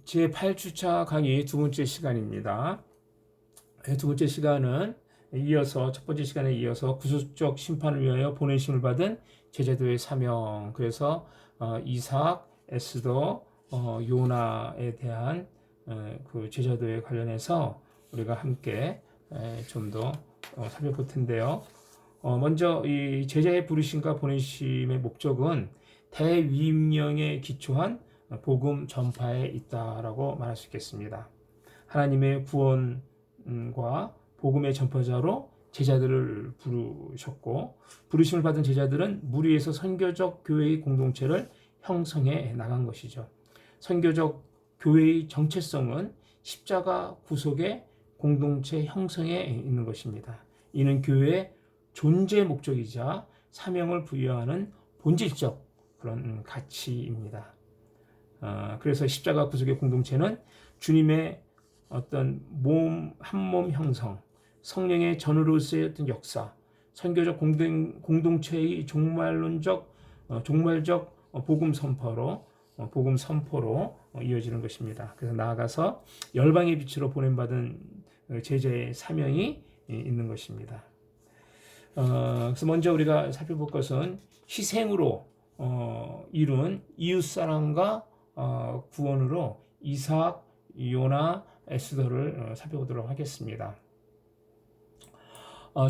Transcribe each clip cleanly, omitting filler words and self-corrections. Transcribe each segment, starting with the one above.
제 8주차 강의 두 번째 시간입니다. 두 번째 시간은 이어서 첫 번째 시간에 이어서 구속적 심판을 위하여 보내심을 받은 제자도의 사명, 그래서 이삭, 에스더, 요나에 대한 그 제자도에 관련해서 우리가 함께 좀 더 살펴볼 텐데요. 먼저 이 제자의 부르심과 보내심의 목적은 대위임령에 기초한 복음 전파에 있다라고 말할 수 있겠습니다. 하나님의 구원과 복음의 전파자로 제자들을 부르셨고, 부르심을 받은 제자들은 무리에서 선교적 교회의 공동체를 형성해 나간 것이죠. 선교적 교회의 정체성은 십자가 구속의 공동체 형성에 있는 것입니다. 이는 교회의 존재 목적이자 사명을 부여하는 본질적 그런 가치입니다. 그래서 십자가 구속의 공동체는 주님의 어떤 한 몸 형성, 성령의 전으로서의 어떤 역사, 선교적 공동체의 종말적 복음 선포로 이어지는 것입니다. 그래서 나아가서 열방의 빛으로 보냄받은 제자의 사명이 있는 것입니다. 그래서 먼저 우리가 살펴볼 것은 희생으로 이룬 이웃사랑과 구원으로 이삭, 요나, 에스더를 살펴보도록 하겠습니다.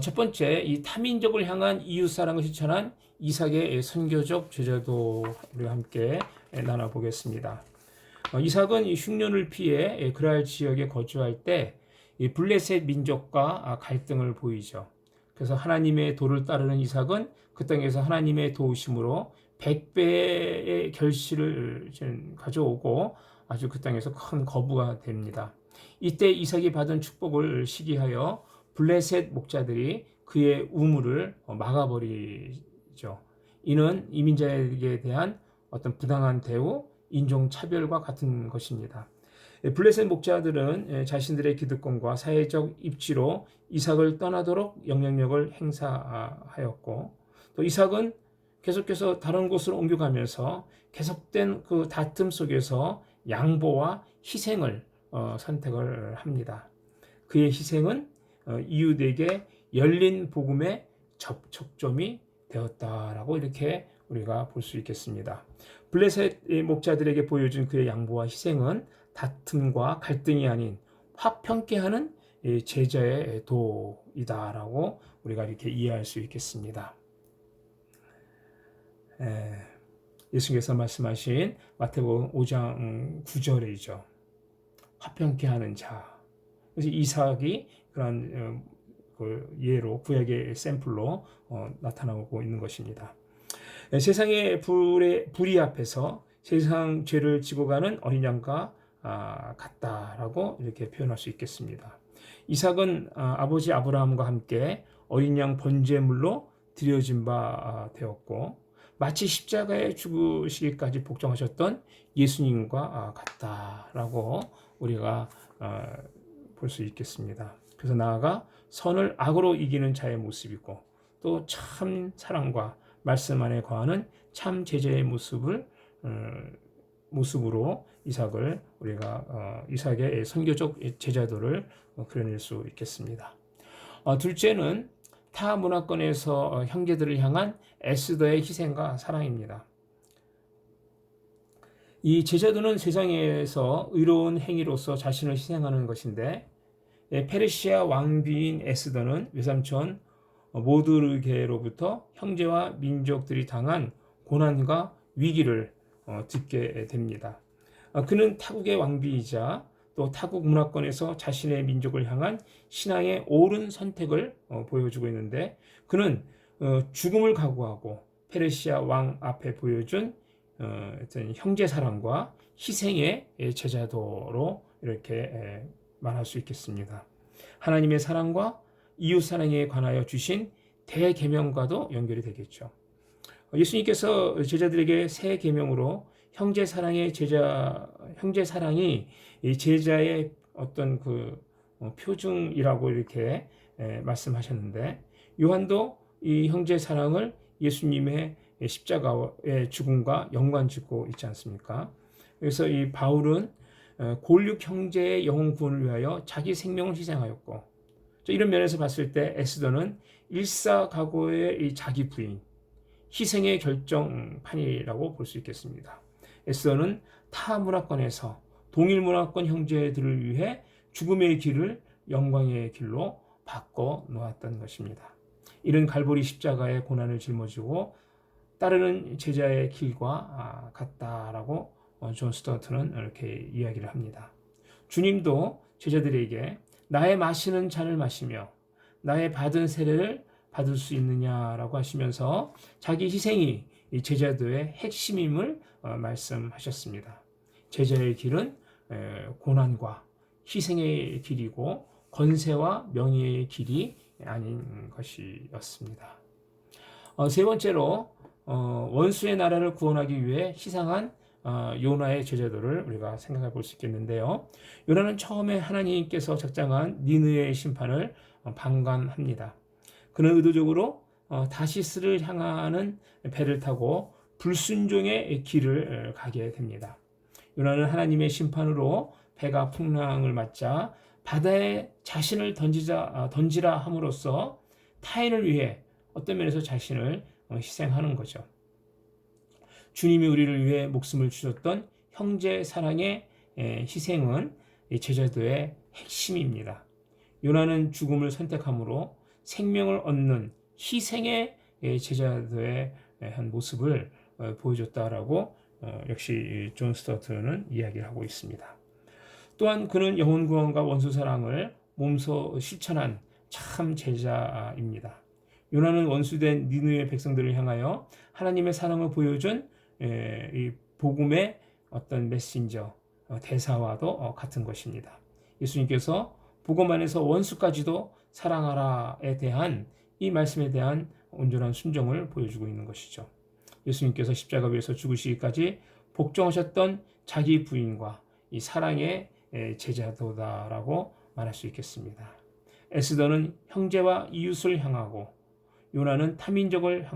첫 번째, 이 타민족을 향한 이웃사랑을 실천한 이삭의 선교적 제자도 우리가 함께 나눠보겠습니다. 이삭은 흉년을 피해 그랄 지역에 거주할 때 블레셋 민족과 갈등을 보이죠. 그래서 하나님의 도를 따르는 이삭은 그 땅에서 하나님의 도우심으로 100배의 결실을 가져오고 아주 그 땅에서 큰 거부가 됩니다. 이때 이삭이 받은 축복을 시기하여 블레셋 목자들이 그의 우물을 막아버리죠. 이는 이민자에게 대한 어떤 부당한 대우, 인종차별과 같은 것입니다. 블레셋 목자들은 자신들의 기득권과 사회적 입지로 이삭을 떠나도록 영향력을 행사하였고, 또 이삭은 계속해서 다른 곳으로 옮겨가면서 계속된 그 다툼 속에서 양보와 희생을 선택을 합니다. 그의 희생은 이웃에게 열린 복음의 접촉점이 되었다라고 이렇게 우리가 볼 수 있겠습니다. 블레셋 목자들에게 보여준 그의 양보와 희생은 다툼과 갈등이 아닌 화평케 하는 제자의 도이다라고 우리가 이렇게 이해할 수 있겠습니다. 예수님께서 말씀하신 마태복음 5장 9절이죠. 화평케 하는 자. 그래서 이삭이 그런 예로 구약의 샘플로 나타나고 있는 것입니다. 세상의 불의 앞에서 세상 죄를 지고 가는 어린 양과 같다라고 이렇게 표현할 수 있겠습니다. 이삭은 아버지 아브라함과 함께 어린 양 번제물로 드려진 바 되었고, 마치 십자가에 죽으시기까지 복종하셨던 예수님과 같다라고 우리가 볼 수 있겠습니다. 그래서 나아가 선을 악으로 이기는 자의 모습이고, 또 참 사랑과 말씀 안에 거하는 참 제자의 모습으로 이삭을 우리가 이삭의 선교적 제자도를 그려낼 수 있겠습니다. 둘째는 타 문화권에서 형제들을 향한 에스더의 희생과 사랑입니다. 이 제자도는 세상에서 의로운 행위로서 자신을 희생하는 것인데, 페르시아 왕비인 에스더는 외삼촌 모르드게로부터 형제와 민족들이 당한 고난과 위기를 듣게 됩니다. 그는 타국의 왕비이자 또 타국 문화권에서 자신의 민족을 향한 신앙의 옳은 선택을 보여주고 있는데, 그는 죽음을 각오하고 페르시아 왕 앞에 보여준 형제 사랑과 희생의 제자도로 이렇게 말할 수 있겠습니다. 하나님의 사랑과 이웃 사랑에 관하여 주신 대계명과도 연결이 되겠죠. 예수님께서 제자들에게 새 계명으로 형제 사랑이 제자의 어떤 그 표징이라고 이렇게 말씀하셨는데, 요한도 이 형제 사랑을 예수님의 십자가의 죽음과 연관짓고 있지 않습니까? 그래서 이 바울은 골육 형제의 영혼 구원을 위하여 자기 생명을 희생하였고, 이런 면에서 봤을 때 에스더는 일사각오의 이 자기 부인, 희생의 결정판이라고 볼 수 있겠습니다. 에스더는 타 문화권에서 동일 문화권 형제들을 위해 죽음의 길을 영광의 길로 바꿔 놓았던 것입니다. 이런 갈보리 십자가의 고난을 짊어지고 따르는 제자의 길과 같다라고 존 스튜어트는 이렇게 이야기를 합니다. 주님도 제자들에게 나의 마시는 잔을 마시며 나의 받은 세례를 받을 수 있느냐라고 하시면서 자기 희생이 이 제자도의 핵심임을 말씀하셨습니다. 제자의 길은 고난과 희생의 길이고 권세와 명예의 길이 아닌 것이었습니다. 세 번째로 원수의 나라를 구원하기 위해 희생한 요나의 제자도를 우리가 생각해 볼 수 있겠는데요. 요나는 처음에 하나님께서 작정한 니느웨의 심판을 방관합니다. 그는 의도적으로 다시스를 향하는 배를 타고 불순종의 길을 가게 됩니다. 요나는 하나님의 심판으로 배가 풍랑을 맞자 바다에 자신을 던지라 함으로써 타인을 위해 어떤 면에서 자신을 희생하는 거죠. 주님이 우리를 위해 목숨을 주셨던 형제 사랑의 희생은 제자도의 핵심입니다. 요나는 죽음을 선택함으로 생명을 얻는 희생의 제자도의 한 모습을 보여줬다라고 역시 존 스튜어트는 이야기를 하고 있습니다. 또한 그는 영혼 구원과 원수 사랑을 몸소 실천한 참 제자입니다. 요나는 원수된 니느웨 백성들을 향하여 하나님의 사랑을 보여준 이 복음의 어떤 메신저 대사와도 같은 것입니다. 예수님께서 복음 안에서 원수까지도 사랑하라에 대한 이 말씀에 대한 온전한 순종을 보여주고 있는 것이죠. 예수님께서 십자가 위에서 죽으시기까지 복종하셨던 자기 부인과 이 사랑의 제자도다라고 말할 수 있겠습니다. 에스더는 형제와 이웃을 향하고 요나는 타민족을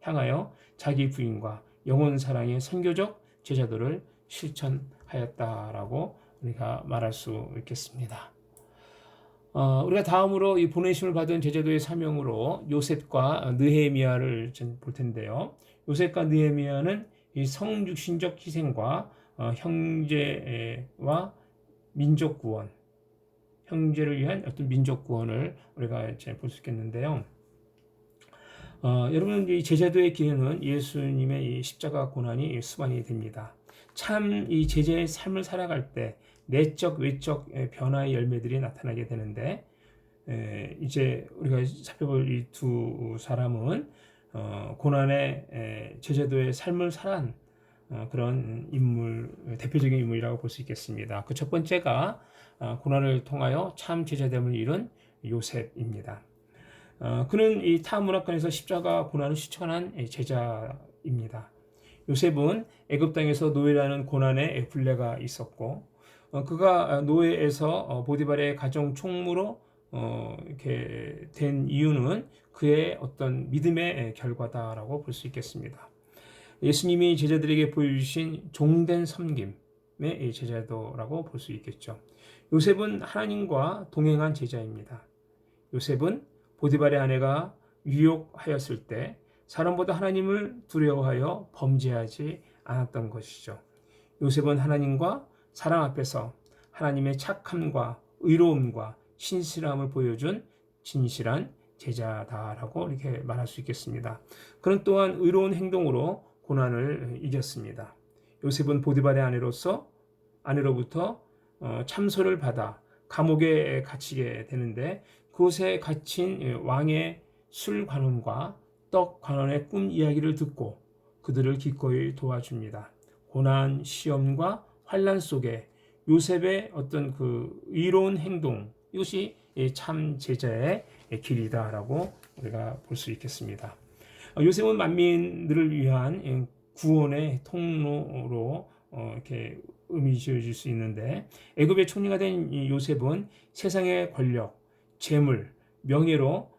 향하여 자기 부인과 영혼 사랑의 선교적 제자도를 실천하였다라고 우리가 말할 수 있겠습니다. 우리가 다음으로 이 보내심을 받은 제자도의 사명으로 요셉과 느헤미야를 볼 텐데요. 요셉과 느헤미야는 이 성육신적 희생과 형제와 민족 구원, 형제를 위한 어떤 민족 구원을 우리가 이제 볼 수 있겠는데요. 여러분, 이 제자도의 길에는 예수님의 이 십자가 고난이 수반이 됩니다. 참 이 제자의 삶을 살아갈 때 내적 외적 변화의 열매들이 나타나게 되는데, 이제 우리가 살펴볼 이 두 사람은 고난의 제자도의 삶을 살한 그런 인물, 대표적인 인물이라고 볼 수 있겠습니다. 그 첫 번째가 고난을 통하여 참 제자됨을 이룬 요셉입니다. 그는 이 타 문화권에서 십자가 고난을 실천한 제자입니다. 요셉은 애굽 땅에서 노예라는 고난의 굴레가 있었고, 그가 노예에서 보디발의 가정 총무로 이렇게 된 이유는 그의 어떤 믿음의 결과다라고 볼 수 있겠습니다. 예수님이 제자들에게 보여주신 종된 섬김의 제자도라고 볼 수 있겠죠. 요셉은 하나님과 동행한 제자입니다. 요셉은 보디발의 아내가 유혹하였을 때 사람보다 하나님을 두려워하여 범죄하지 않았던 것이죠. 요셉은 하나님과 사람 앞에서 하나님의 착함과 의로움과 신실함을 보여준 진실한 제자다라고 이렇게 말할 수 있겠습니다. 그는 또한 의로운 행동으로 고난을 이겼습니다. 요셉은 보디발의 아내로부터 참소를 받아 감옥에 갇히게 되는데, 그곳에 갇힌 왕의 술 관원과 떡 관원의 꿈 이야기를 듣고 그들을 기꺼이 도와줍니다. 고난, 시험과 환난 속에 요셉의 어떤 그 의로운 행동, 이것이 참 제자의 길이다라고 우리가 볼 수 있겠습니다. 요셉은 만민들을 위한 구원의 통로로 이렇게 의미 지어질 수 있는데, 애굽의 총리가 된 요셉은 세상의 권력, 재물, 명예로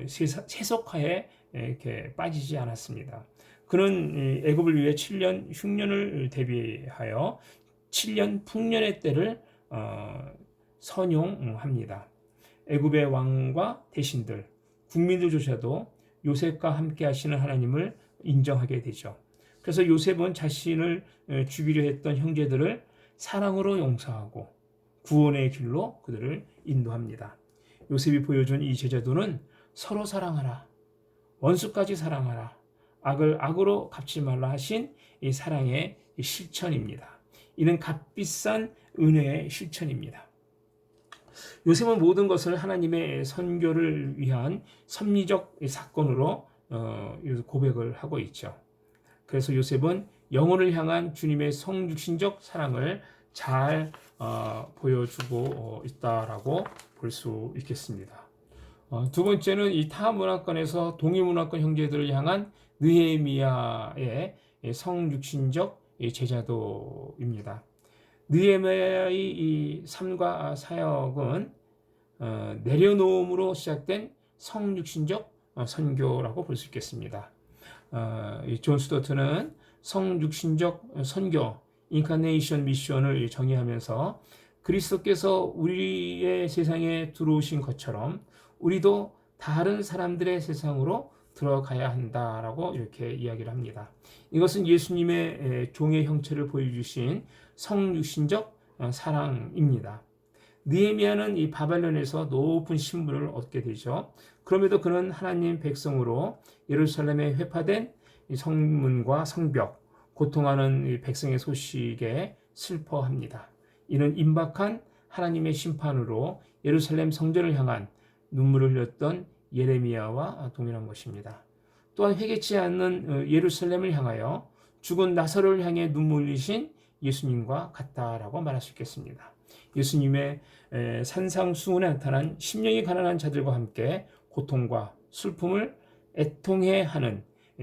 세속화에 이렇게 빠지지 않았습니다. 그는 애굽을 위해 7년 흉년을 대비하여 7년 풍년의 때를 선용합니다. 애굽의 왕과 대신들, 국민들조차도 요셉과 함께 하시는 하나님을 인정하게 되죠. 그래서 요셉은 자신을 죽이려 했던 형제들을 사랑으로 용서하고 구원의 길로 그들을 인도합니다. 요셉이 보여준 이 제자도는 서로 사랑하라, 원수까지 사랑하라, 악을 악으로 갚지 말라 하신 이 사랑의 실천입니다. 이는 값비싼 은혜의 실천입니다. 요셉은 모든 것을 하나님의 선교를 위한 섭리적 사건으로 고백을 하고 있죠. 그래서 요셉은 영혼을 향한 주님의 성육신적 사랑을 잘 보여주고 있다라고 볼 수 있겠습니다. 두 번째는 이 타 문화권에서 동일 문화권 형제들을 향한 느헤미야의 성육신적 제자도입니다. 느헤미야의 이 삶과 사역은 내려놓음으로 시작된 성육신적 선교라고 볼 수 있겠습니다. 존 스토트는 성육신적 선교, 인카네이션 미션을 정의하면서 그리스도께서 우리의 세상에 들어오신 것처럼 우리도 다른 사람들의 세상으로 들어가야 한다라고 이렇게 이야기를 합니다. 이것은 예수님의 종의 형체를 보여주신 성육신적 사랑입니다. 느헤미야는 이 바벨론에서 높은 신분을 얻게 되죠. 그럼에도 그는 하나님 백성으로 예루살렘에 회파된 성문과 성벽, 고통하는 백성의 소식에 슬퍼합니다. 이는 임박한 하나님의 심판으로 예루살렘 성전을 향한 눈물을 흘렸던 예레미야와 동일한 것입니다. 또한 회개치 않는 예루살렘을 향하여 죽은 나사로를 향해 눈물 흘리신 예수님과 같다라고 말할 수 있겠습니다. 예수님의 산상수훈에 나타난 심령이 가난한 자들과 함께 고통과 슬픔을 애통해 하는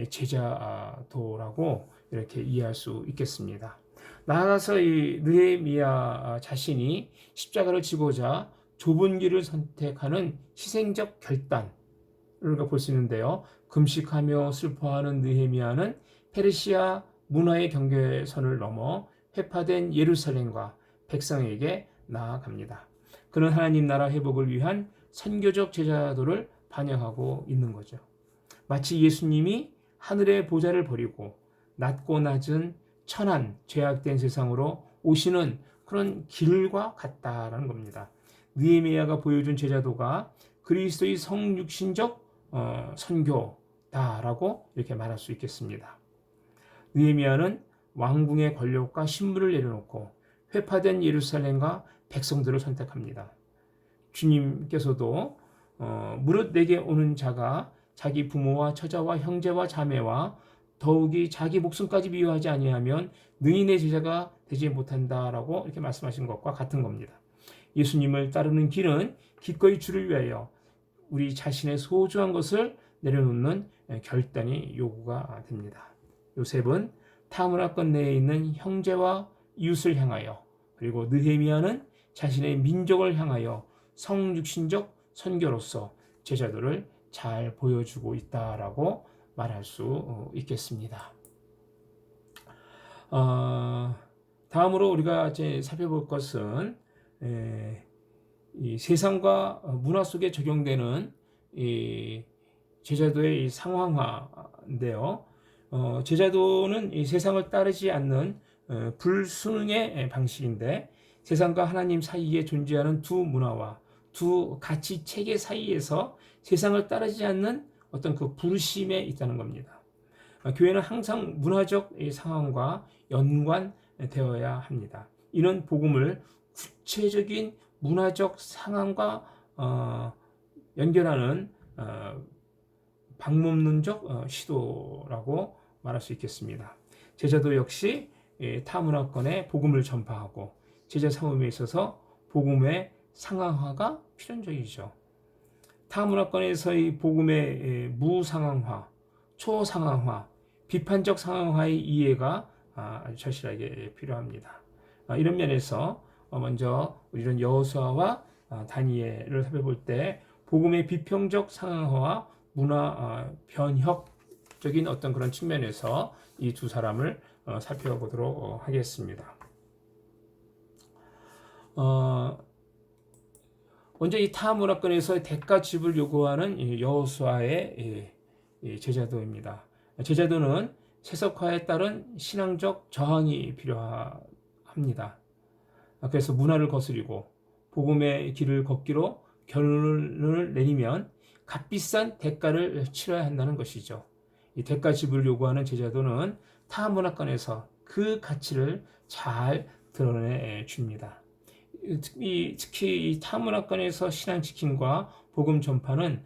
제자도라고 이렇게 이해할 수 있겠습니다. 나아가서 이 느헤미야 자신이 십자가를 지고자 좁은 길을 선택하는 희생적 결단을 볼 수 있는데요. 금식하며 슬퍼하는 느헤미야는 페르시아 문화의 경계선을 넘어 회파된 예루살렘과 백성에게 나아갑니다. 그는 하나님 나라 회복을 위한 선교적 제자도를 반영하고 있는 거죠. 마치 예수님이 하늘의 보좌를 버리고 낮고 낮은 천한 죄악된 세상으로 오시는 그런 길과 같다라는 겁니다. 느헤미야가 보여준 제자도가 그리스도의 성육신적 선교다라고 이렇게 말할 수 있겠습니다. 느헤미야는 왕궁의 권력과 신분을 내려놓고 회파된 예루살렘과 백성들을 선택합니다. 주님께서도 무릇 내게 오는 자가 자기 부모와 처자와 형제와 자매와 더욱이 자기 목숨까지 미워하지 아니하면 능히 내 제자가 되지 못한다라고 이렇게 말씀하신 것과 같은 겁니다. 예수님을 따르는 길은 기꺼이 주를 위하여 우리 자신의 소중한 것을 내려놓는 결단이 요구가 됩니다. 요셉은 타문화권 내에 있는 형제와 이웃을 향하여, 그리고 느헤미야는 자신의 민족을 향하여 성육신적 선교로서 제자도를 잘 보여주고 있다라고 말할 수 있겠습니다. 다음으로 우리가 이제 살펴볼 것은 이 세상과 문화 속에 적용되는 이 제자도의 이 상황화인데요. 제자도는 이 세상을 따르지 않는 불순응의 방식인데, 세상과 하나님 사이에 존재하는 두 문화와 두 가치 체계 사이에서 세상을 따르지 않는 어떤 그 불심에 있다는 겁니다. 교회는 항상 문화적 상황과 연관되어야 합니다. 이는 복음을 구체적인 문화적 상황과 연결하는 방법론적 시도라고 말할 수 있겠습니다. 제자도 역시 타문화권에 복음을 전파하고 제자 사모임에 있어서 복음의 상황화가 필연적이죠. 타문화권에서의 복음의 무상황화, 초상황화, 비판적 상황화의 이해가 아주 절실하게 필요합니다. 이런 면에서 먼저 우리는 여호수아와 다니엘을 살펴볼 때 복음의 비평적 상황화와 문화 변혁적인 어떤 그런 측면에서 이 두 사람을 살펴보도록 하겠습니다. 어, 먼저 이 타문화권에서 대가 지불 요구하는 여호수아의 제자도입니다. 제자도는 세속화에 따른 신앙적 저항이 필요합니다. 그래서 문화를 거스리고 복음의 길을 걷기로 결론을 내리면 값비싼 대가를 치러야 한다는 것이죠. 이 대가 지불을 요구하는 제자도는 타 문화권에서 그 가치를 잘 드러내 줍니다. 특히 이 타 문화권에서 신앙 지킴과 복음 전파는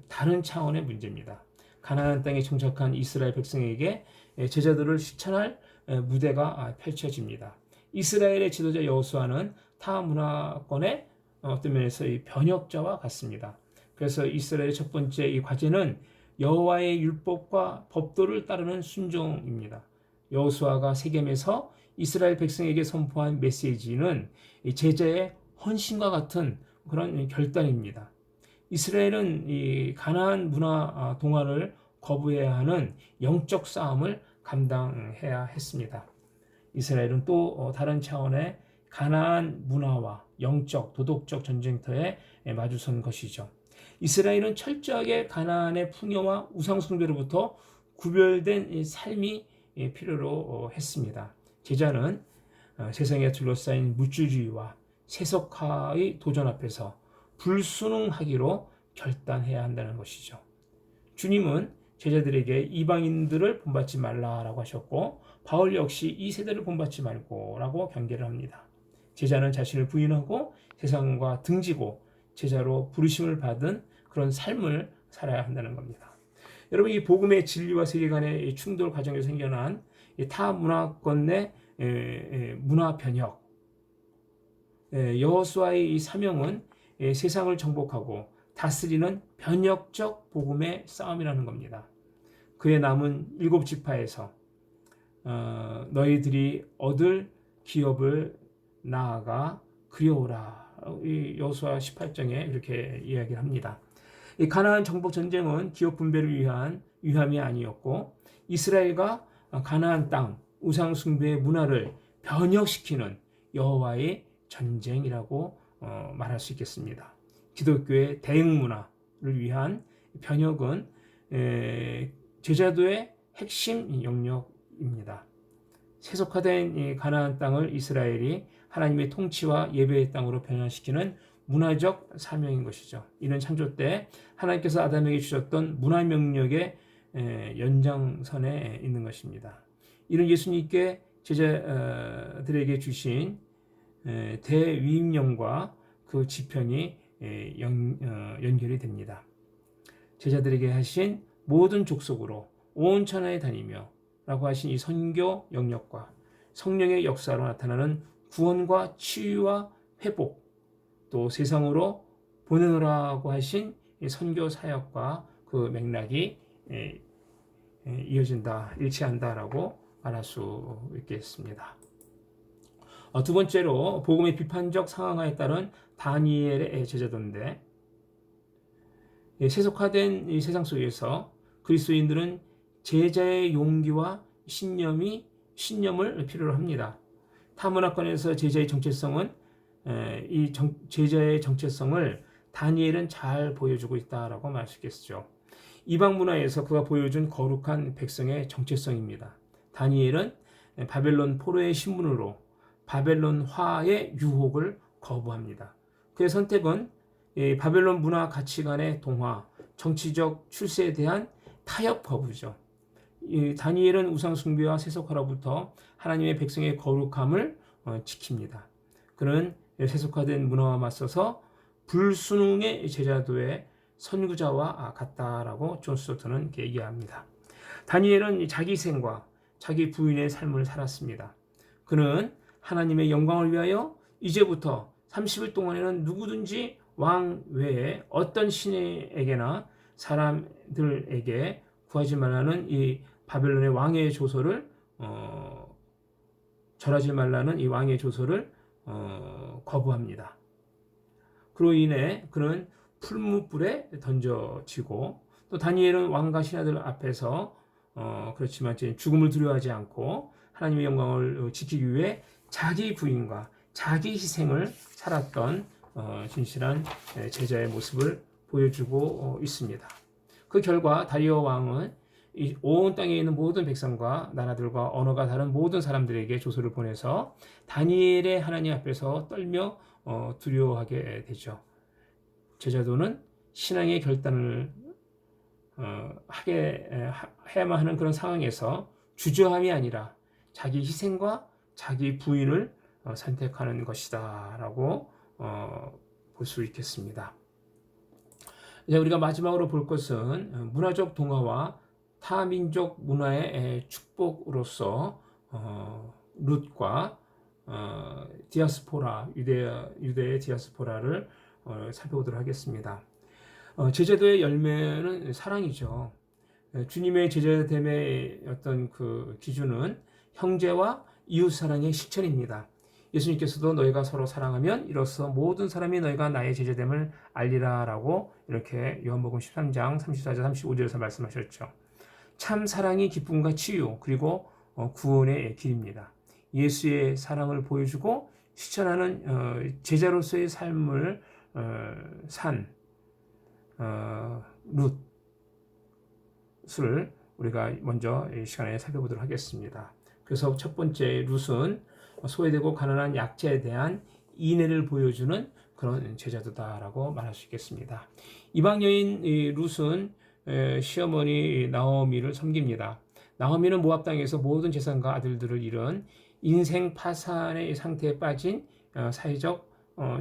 다른 차원의 문제입니다. 가나안 땅에 정착한 이스라엘 백성에게 제자도를 실천할 무대가 펼쳐집니다. 이스라엘의 지도자 여호수아는 타 문화권의 어떤 면에서 이 변혁자와 같습니다. 그래서 이스라엘의 첫 번째 이 과제는 여호와의 율법과 법도를 따르는 순종입니다. 여호수아가 세겜에서 이스라엘 백성에게 선포한 메시지는 제자의 헌신과 같은 그런 결단입니다. 이스라엘은 이 가나안 문화 동화를 거부해야 하는 영적 싸움을 감당해야 했습니다. 이스라엘은 또 다른 차원의 가나안 문화와 영적, 도덕적 전쟁터에 마주선 것이죠. 이스라엘은 철저하게 가나안의 풍요와 우상 숭배로부터 구별된 삶이 필요로 했습니다. 제자는 세상에 둘러싸인 물질주의와 세속화의 도전 앞에서 불순응하기로 결단해야 한다는 것이죠. 주님은 제자들에게 이방인들을 본받지 말라라고 하셨고 바울 역시 이 세대를 본받지 말고라고 경계를 합니다. 제자는 자신을 부인하고 세상과 등지고 제자로 부르심을 받은 그런 삶을 살아야 한다는 겁니다. 여러분, 이 복음의 진리와 세계관의 충돌 과정에서 생겨난 타 문화권 내 문화 변혁, 여호수아의 이 사명은 세상을 정복하고 다스리는 변혁적 복음의 싸움이라는 겁니다. 그의 남은 7지파에서 너희들이 얻을 기업을 나아가 그리워라. 이 여호수아 18장에 이렇게 이야기를 합니다. 이 가나안 정복 전쟁은 기업 분배를 위한 위함이 아니었고 이스라엘과 가나안 땅 우상 숭배의 문화를 변혁시키는 여호와의 전쟁이라고 말할 수 있겠습니다. 기독교의 대응 문화를 위한 변혁은 제자도의 핵심 영역입니다. 세속화된 이 가나안 땅을 이스라엘이 하나님의 통치와 예배의 땅으로 변화시키는 문화적 사명인 것이죠. 이는 창조 때 하나님께서 아담에게 주셨던 문화 명령의 연장선에 있는 것입니다. 이는 예수님께 제자들에게 주신 대위임령과 그 지편이 연결이 됩니다. 제자들에게 하신 모든 족속으로 온 천하에 다니며 라고 하신 이 선교 영역과 성령의 역사로 나타나는 구원과 치유와 회복, 또 세상으로 보내노라고 하신 선교 사역과 그 맥락이 이어진다, 일치한다라고 말할 수 있겠습니다. 두 번째로 복음의 비판적 상황화에 따른 다니엘의 제자도인데, 세속화된 이 세상 속에서 그리스도인들은 제자의 용기와 신념을 필요로 합니다. 타문화권에서 제자의 정체성은 제자의 정체성을 다니엘은 잘 보여주고 있다라고 말할 수 있겠죠. 이방 문화에서 그가 보여준 거룩한 백성의 정체성입니다. 다니엘은 바벨론 포로의 신분으로 바벨론화의 유혹을 거부합니다. 그의 선택은 바벨론 문화 가치관의 동화, 정치적 출세에 대한 타협 거부죠. 다니엘은 우상 숭배와 세속화로부터 하나님의 백성의 거룩함을 지킵니다. 그는 세속화된 문화와 맞서서 불순응의 제자도의 선구자와 같다라고 존 스토트는 얘기합니다. 다니엘은 자기 희생과 자기 부인의 삶을 살았습니다. 그는 하나님의 영광을 위하여 이제부터 30일 동안에는 누구든지 왕 외에 어떤 신에게나 사람들에게 구하지 말라는 이 바벨론의 왕의 조서를 절하지 말라는 이 왕의 조서를 거부합니다. 그로 인해 그는 풀무불에 던져지고, 또 다니엘은 왕과 신하들 앞에서 그렇지만 죽음을 두려워하지 않고 하나님의 영광을 지키기 위해 자기 부인과 자기 희생을 살았던 진실한 제자의 모습을 보여주고 있습니다. 그 결과 다리오 왕은 온 땅에 있는 모든 백성과 나라들과 언어가 다른 모든 사람들에게 조서를 보내서 다니엘의 하나님 앞에서 떨며 두려워하게 되죠. 제자도는 신앙의 결단을 해야만 하는 그런 상황에서 주저함이 아니라 자기 희생과 자기 부인을 선택하는 것이다 라고 볼 수 있겠습니다. 이제 우리가 마지막으로 볼 것은 문화적 동화와 타민족 문화의 축복으로서 룻과 디아스포라, 유대의 디아스포라를 살펴보도록 하겠습니다. 제자도의 열매는 사랑이죠. 주님의 제자됨의 어떤 그 기준은 형제와 이웃 사랑의 실천입니다. 예수님께서도 너희가 서로 사랑하면 이로써 모든 사람이 너희가 나의 제자됨을 알리라라고 이렇게 요한복음 13장 34절 35절에서 말씀하셨죠. 참 사랑이 기쁨과 치유 그리고 구원의 길입니다. 예수의 사랑을 보여주고 실천하는 제자로서의 삶을 산 룻을 우리가 먼저 이 시간에 살펴보도록 하겠습니다. 그래서 첫 번째 룻은 소외되고 가난한 약자에 대한 인애를 보여주는 그런 제자도다라고 말할 수 있겠습니다. 이방 여인 룻은 시어머니 나오미를 섬깁니다. 나오미는 모압 땅에서 모든 재산과 아들들을 잃은 인생 파산의 상태에 빠진 사회적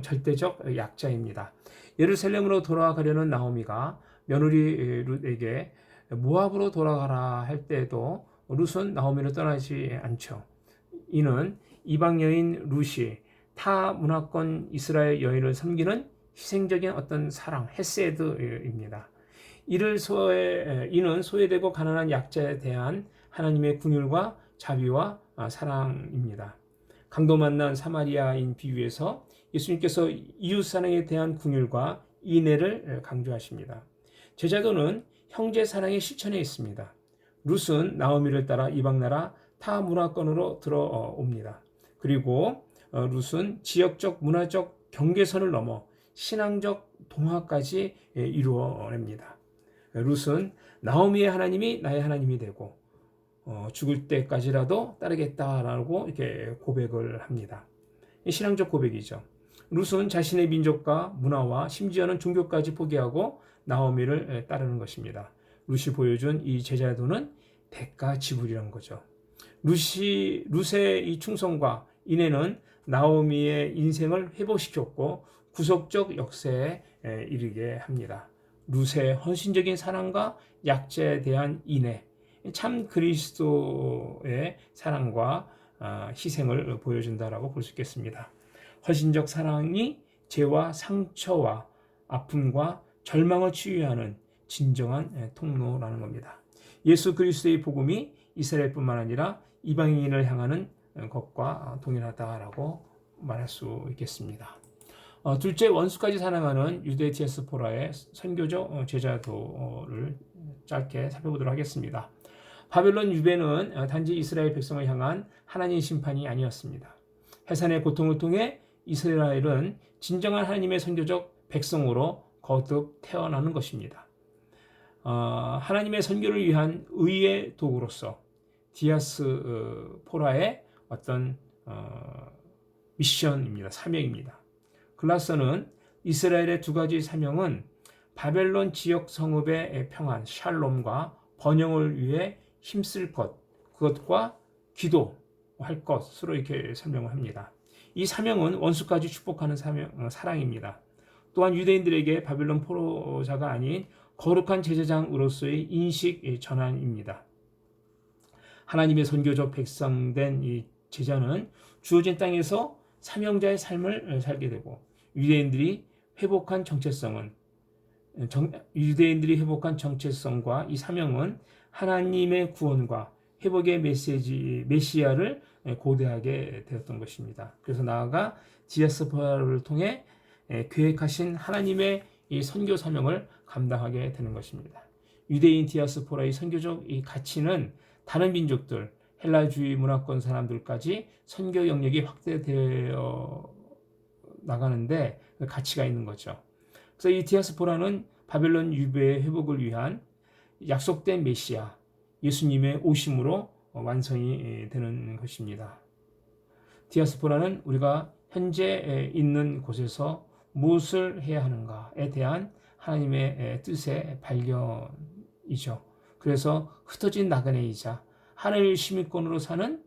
절대적 약자입니다. 예루살렘으로 돌아가려는 나오미가 며느리 룻에게 모압으로 돌아가라 할 때도 룻은 나오미를 떠나지 않죠. 이는 이방 여인 룻이 타 문화권 이스라엘 여인을 섬기는 희생적인 어떤 사랑, 헤세드입니다. 이는 소외되고 가난한 약자에 대한 하나님의 긍휼과 자비와 사랑입니다. 강도 만난 사마리아인 비유에서 예수님께서 이웃 사랑에 대한 긍휼과 인애를 강조하십니다. 제자도는 형제 사랑의 실천에 있습니다. 룻은 나오미를 따라 이방 나라 타 문화권으로 들어옵니다. 그리고 룻은 지역적 문화적 경계선을 넘어 신앙적 동화까지 이루어냅니다. 룻은 나오미의 하나님이 나의 하나님이 되고 죽을 때까지라도 따르겠다라고 이렇게 고백을 합니다. 신앙적 고백이죠. 룻은 자신의 민족과 문화와 심지어는 종교까지 포기하고 나오미를 따르는 것입니다. 룻이 보여준 이 제자도는 대가 지불이란 거죠. 룻의 이 충성과 인애는 나오미의 인생을 회복시켰고 구속적 역사에 이르게 합니다. 룻의 헌신적인 사랑과 약자에 대한 인애, 참 그리스도의 사랑과 희생을 보여준다라고 볼 수 있겠습니다. 헌신적 사랑이 죄와 상처와 아픔과 절망을 치유하는 진정한 통로라는 겁니다. 예수 그리스도의 복음이 이스라엘뿐만 아니라 이방인을 향하는 것과 동일하다라고 말할 수 있겠습니다. 둘째, 원수까지 사랑하는 유대 디아스포라의 선교적 제자도를 짧게 살펴보도록 하겠습니다. 바벨론 유배는 단지 이스라엘 백성을 향한 하나님의 심판이 아니었습니다. 해산의 고통을 통해 이스라엘은 진정한 하나님의 선교적 백성으로 거듭 태어나는 것입니다. 하나님의 선교를 위한 의의 도구로서 디아스포라의 어떤 미션입니다. 사명입니다. 글라서는 이스라엘의 두 가지 사명은 바벨론 지역 성읍의 평안, 샬롬과 번영을 위해 힘쓸 것, 그것과 기도할 것으로 이렇게 설명을 합니다. 이 사명은 원수까지 축복하는 사랑입니다. 또한 유대인들에게 바벨론 포로자가 아닌 거룩한 제사장으로서의 인식 전환입니다. 하나님의 선교적 백성된 이 제자는 주어진 땅에서 사명자의 삶을 살게 되고 유대인들이 회복한 정체성과 이 사명은 하나님의 구원과 회복의 메시아를 고대하게 되었던 것입니다. 그래서 나아가 디아스포라를 통해 계획하신 하나님의 이 선교 사명을 감당하게 되는 것입니다. 유대인 디아스포라의 선교적 이 가치는 다른 민족들, 헬라주의 문화권 사람들까지 선교 영역이 확대되어 나가는데 가치가 있는 거죠. 그래서 이 디아스포라는 바벨론 유배의 회복을 위한 약속된 메시아 예수님의 오심으로 완성이 되는 것입니다. 디아스포라는 우리가 현재 있는 곳에서 무엇을 해야 하는가에 대한 하나님의 뜻의 발견이죠. 그래서 흩어진 나그네이자 하늘 시민권으로 사는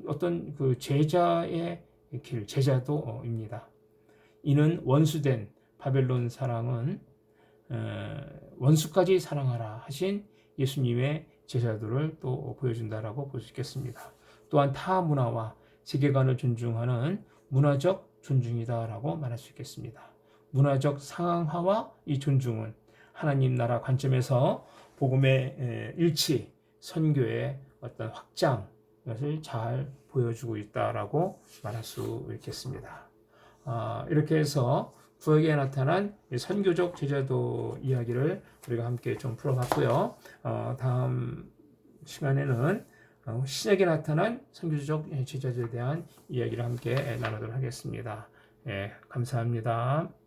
어떤 그 제자의 길, 제자도입니다. 이는 원수된 바벨론 사랑은 원수까지 사랑하라 하신 예수님의 제자도를 또 보여준다라고 볼 수 있겠습니다. 또한 타 문화와 세계관을 존중하는 문화적 존중이다라고 말할 수 있겠습니다. 문화적 상황화와 이 존중은 하나님 나라 관점에서 복음의 일치, 선교의 어떤 확장 것을 잘 보여주고 있다라고 말할 수 있겠습니다. 이렇게 해서 구약에 나타난 선교적 제자도 이야기를 우리가 함께 좀 풀어봤고요. 다음 시간에는 신약에 나타난 선교적 제자들에 대한 이야기를 함께 나누도록 하겠습니다. 감사합니다.